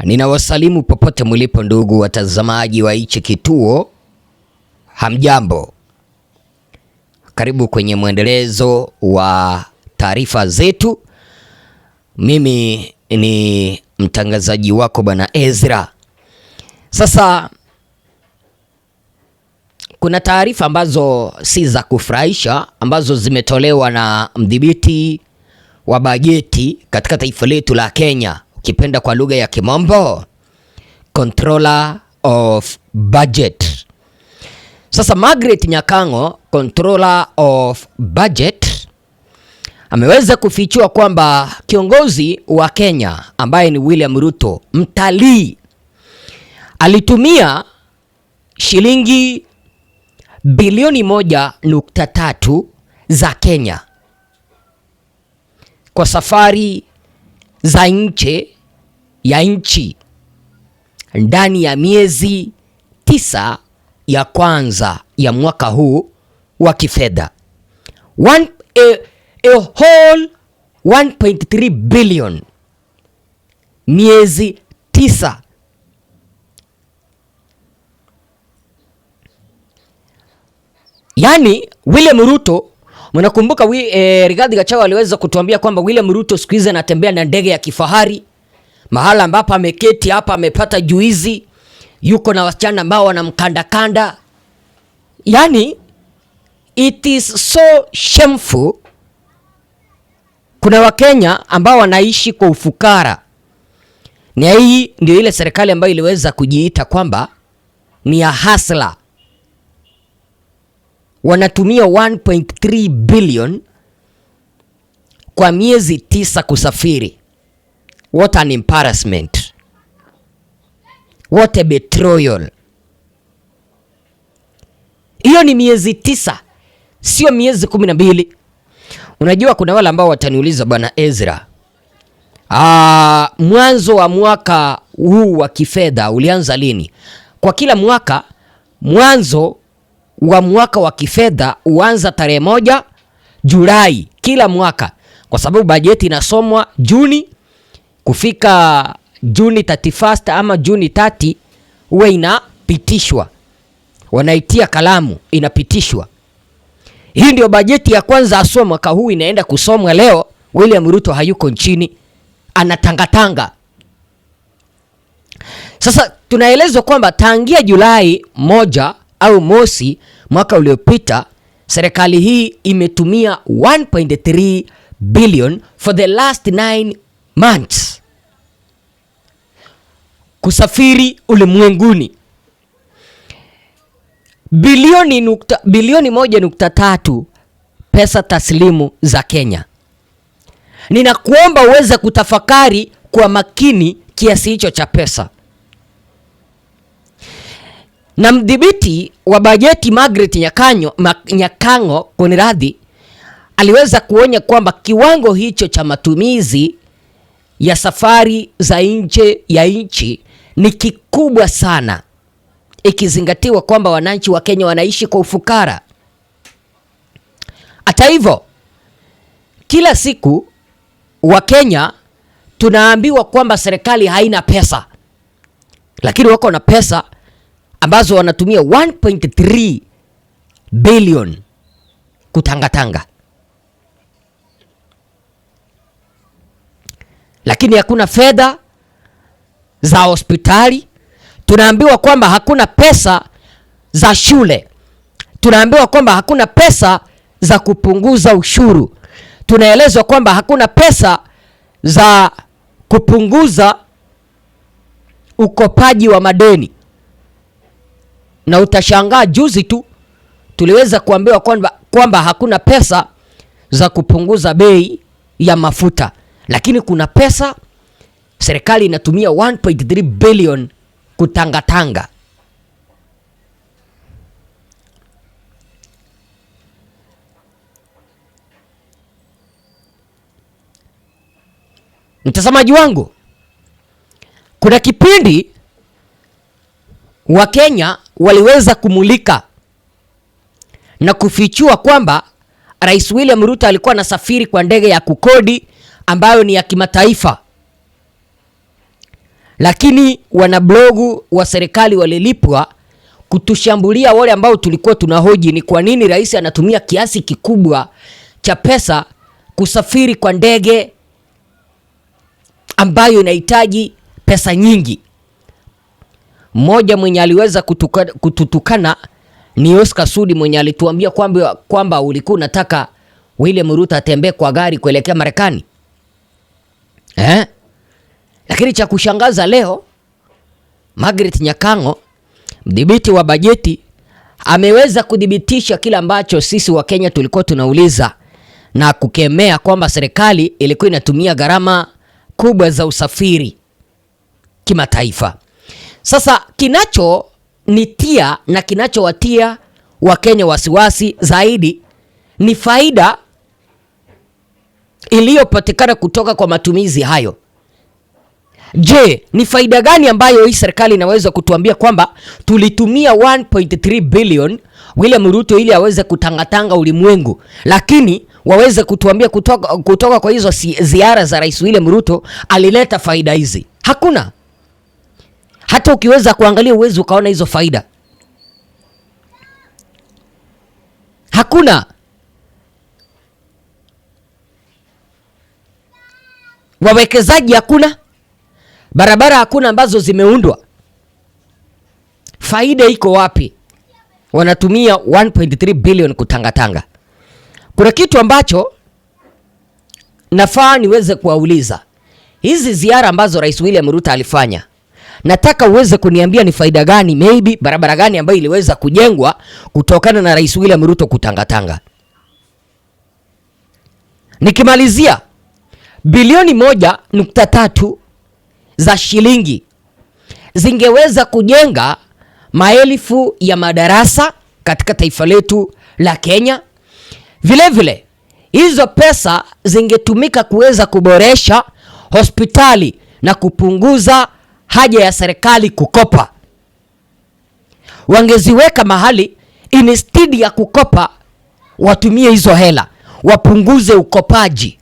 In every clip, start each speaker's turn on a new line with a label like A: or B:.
A: Ninawasalimu popote mlipo ndugu watazamaji wa hichi kituo. Hamjambo. Karibu kwenye mwendelezo wa taarifa zetu. Mimi ni mtangazaji wako Bwana Ezra. Sasa kuna taarifa ambazo si za kufurahisha ambazo zimetolewa na mdhibiti wa bajeti katika taifa letu la Kenya, ukipenda kwa lugha ya Kimombo, Controller of Budget. Sasa Margaret Nyakango, Controller of Budget, ameweza kufichua kwamba kiongozi wa Kenya ambaye ni William Ruto, mtalii, alitumia shilingi bilioni 1.3 za Kenya kwa safari za nje ya nchi ndani ya miezi 9 ya kwanza ya mwaka huu wa kifedha. A whole 1.3 billion miezi 9. Yani William Ruto, mnakumbuka Rigathi Gachagua aliweza kutuambia kwamba William Ruto siku hizi anatembea na ndege ya kifahari, mahala ambapo ameketi hapa amepata juizi, yuko na wasichana ambao wanamkanda. Yani it is so shameful. Kuna Wakenya ambao wanaishi kwa ufukara. Ni hii ndio ile serikali ambayo iliweza kujiita kwamba ni ya hustler. Wanatumia 1.3 billion kwa miezi 9 kusafiri. What an embarrassment. What a betrayal. Hiyo ni miezi 9, sio miezi 12. Unajua kuna wale ambao wataniuliza Bwana Ezra, mwanzo wa mwaka huu wa kifedha ulianza lini? Kwa kila mwaka, mwanzo wa mwaka wa kifedha huanza tarehe 1 Julai kila mwaka, kwa sababu bajeti inasomwa Juni, kufika Juni 31 ama Juni 30 huwa inapitishwa, wanaitia kalamu, inapitishwa. Hii ndio bajeti ya kwanza asoma mwaka huu inaenda kusomwa leo. William Ruto hayuko nchini, anatangatanga. Sasa tunaelezwa kwamba tangia Julai 1 au mosi mwaka uliopita, serikali hii imetumia 1.3 billion for the last 9 months kusafiri ulimwenguni. Bilioni 1.3 pesa taslimu za Kenya. Ninakuomba uweze kutafakari kwa makini kiasi hicho cha pesa. Na mdhibiti wa bajeti Margaret Nyakango Konradhi aliweza kuonya kwamba kiwango hicho cha matumizi ya safari za nje ya nchi ni kikubwa sana, ikizingatiwa kwamba wananchi wa Kenya wanaishi kwa ufukara. Hata hivyo, kila siku wa Kenya tunaambiwa kwamba serikali haina pesa, lakini wako na pesa ambazo wanatumia 1.3 billion kutangatanga. Lakini hakuna fedha za hospitali. Tunaambiwa kwamba hakuna pesa za shule. Tunaambiwa kwamba hakuna pesa za kupunguza ushuru. Tunaelezwa kwamba hakuna pesa za kupunguza ukopaji wa madeni. Na utashangaa juzi tu tuliweza kuambiwa kwamba hakuna pesa za kupunguza bei ya mafuta. Lakini kuna pesa, serikali inatumia 1.3 billion kutangatanga. Mtazamaji wangu, kuna kipindi Wakenya waliweza kumulika na kufichua kwamba Rais William Ruto alikuwa anasafiri kwa ndege ya kukodi ambayo ni ya kimataifa. lakini wanablogu wa serikali walilipwa kutushambulia wale ambao tulikuwa tunahoji ni kwa nini rais anatumia kiasi kikubwa cha pesa kusafiri kwa ndege ambayo inahitaji pesa nyingi. Mmoja mwenye aliweza kututukana ni Oscar Sudi, mwenye alituambia kwamba ulikuwa unataka William Ruto atembee kwa gari kuelekea Marekani. Lakini cha kushangaza leo, Margaret Nyakango, mdhibiti wa bajeti, ameweza kudhibitisha kila ambacho sisi wa Kenya tulikuwa tunauliza na kukemea kwamba serikali ilikuwa inatumia gharama kubwa za usafiri kimataifa. Sasa kinachonitia na kinachowatia Wakenya wasiwasi zaidi ni faida iliyopatikana kutoka kwa matumizi hayo. Je, ni faida gani ambayo hii serikali inaweza kutuambia kwamba tulitumia 1.3 billion William Ruto ili aweze kutangatanga ulimwengu, lakini waweze kutuambia kutoka kwa hizo ziara za Rais William Ruto alileta faida hizi? Hakuna. Hata ukiweza kuangalia uwezo ukaona hizo faida. Hakuna. Wawekezaji hakuna. Barabara hakuna ambazo zimeundwa. Faida iko wapi? Wanatumia 1.3 billion kutangatanga. Kuna kitu ambacho nafaa niweze kuwauliza. Hizi ziara ambazo Rais William Ruto alifanya, nataka uweze kuniambia ni faida gani, maybe barabara gani ambayo iliweza kujengwa kutokana na Rais William Ruto kutangatanga. Nikimalizia, bilioni 1.3 za shilingi zingeweza kujenga maelfu ya madarasa katika taifa letu la Kenya. Vile vile hizo pesa zingetumika kuweza kuboresha hospitali na kupunguza haja ya serikali kukopa. Wangeziweka mahali, instead ya kukopa watumie hizo hela, wapunguze ukopaji.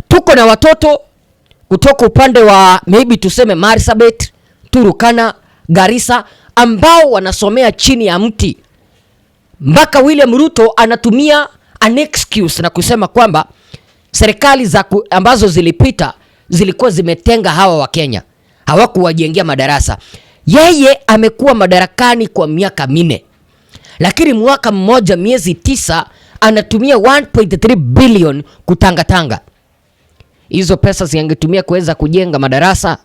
A: Tuko na watoto kutoka upande wa maybe tuseme Marsabit, Turukana, Garissa ambao wanasomea chini ya mti. Mpaka William Ruto anatumia an excuse na kusema kwamba serikali ambazo zilipita zilikuwa zimetenga hawa wa Kenya, hawakuwajengea madarasa. Yeye amekuwa madarakani kwa miaka 4, lakini mwaka mmoja miezi 9 anatumia 1.3 billion kutangatanga. Hizo pesa zingetumia kuweza kujenga madarasa.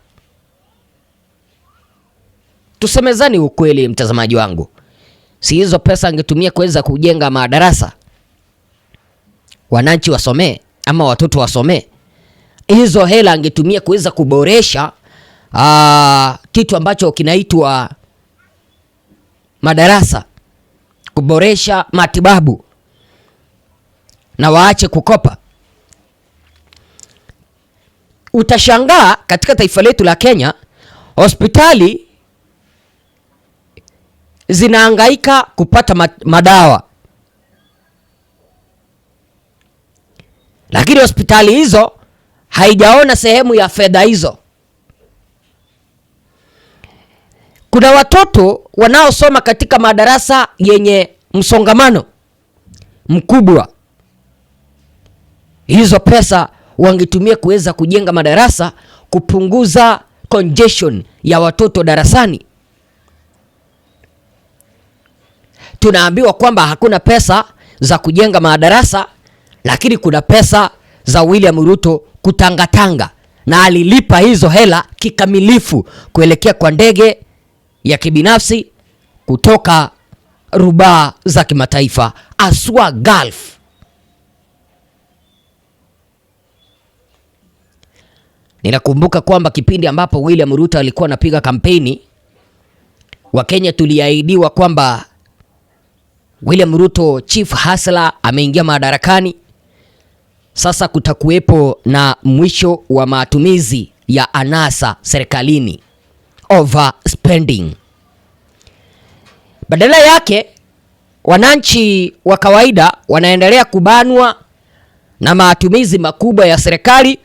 A: Tusemezani ukweli, mtazamaji wangu. Si hizo pesa angetumia kuweza kujenga madarasa, wananchi wasomee ama watoto wasomee? Hizo hela angetumia kuweza kuboresha kitu ambacho kinaitwa madarasa, kuboresha matibabu, na waache kukopa. Utashangaa katika taifa letu la Kenya, hospitali zinahangaika kupata madawa, lakini hospitali hizo haijaona sehemu ya fedha hizo. Kuna watoto wanaosoma katika madarasa yenye msongamano mkubwa. Hizo pesa wangetumia kuweza kujenga madarasa, kupunguza congestion ya watoto darasani. Tunaambiwa kwamba hakuna pesa za kujenga madarasa, lakini kuna pesa za William Ruto kutangatanga, na alilipa hizo hela kikamilifu kuelekea kwa ndege ya kibinafsi kutoka rubaa za kimataifa aswa Gulf. Ninakumbuka kwamba kipindi ambapo William Ruto alikuwa anapiga kampeni, Wakenya tuliahidiwa kwamba William Ruto chief hustler ameingia madarakani. Sasa kutakuwepo na mwisho wa matumizi ya anasa serikalini, overspending. Badala yake wananchi wa kawaida wanaendelea kubanwa na matumizi makubwa ya serikali,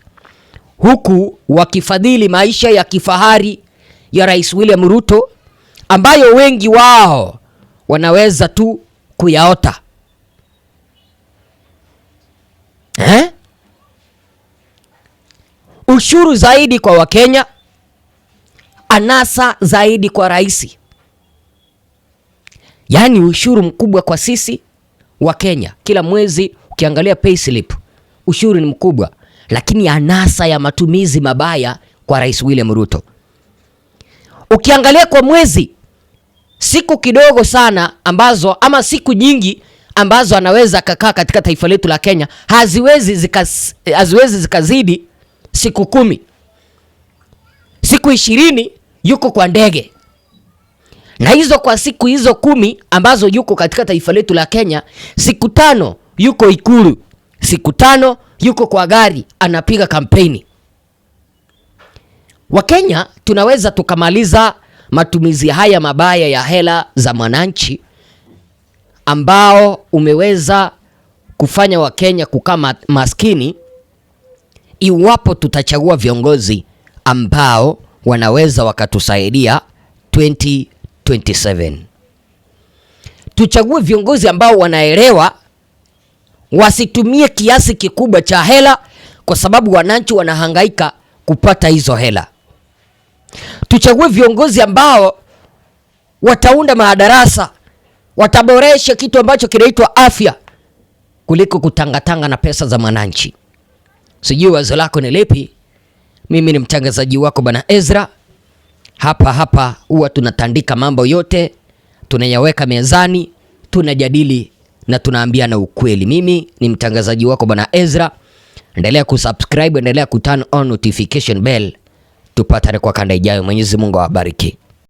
A: huku wakifadhili maisha ya kifahari ya Rais William Ruto ambayo wengi wao wanaweza tu kuyaota. Ushuru zaidi kwa Wakenya, anasa zaidi kwa rais. Yaani ushuru mkubwa kwa sisi wa Kenya. Kila mwezi ukiangalia payslip, ushuru ni mkubwa, lakini anasa ya matumizi mabaya kwa Rais William Ruto. Ukiangalia kwa mwezi, siku kidogo sana ambazo ama siku nyingi ambazo anaweza kakaa katika taifa letu la Kenya haziwezi zikazidi siku 10. Siku 20 yuko kwa ndege. Na hizo kwa siku hizo 10 ambazo yuko katika taifa letu la Kenya, siku 5 yuko Ikulu, siku 5 yuko kwa gari anapiga kampeni. Wakenya tunaweza tukamaliza matumizi haya mabaya ya hela za mwananchi ambao umeweza kufanya Wakenya kukaa maskini, iwapo tutachagua viongozi ambao wanaweza wakatusaidia 2027. Tuchague viongozi ambao wanaelewa, wasitumie kiasi kikubwa cha hela kwa sababu wananchi wanahangaika kupata hizo hela. Tuchague viongozi ambao wataunda madarasa, wataboresha kitu ambacho kinaitwa afya kuliko kutangatanga na pesa za mwananchi. Sijui wazo lako ni lipi? Mimi ni mtangazaji wako Bwana Ezra. Hapa huwa tunatandika mambo yote, tunayaweka mezani, tunajadili na tunaambiana ukweli. Mimi ni mtangazaji wako Bwana Ezra. Endelea kusubscribe, endelea kuturn on notification bell. Tupatane kwa kanda ijayo. Mwenyezi Mungu awabariki.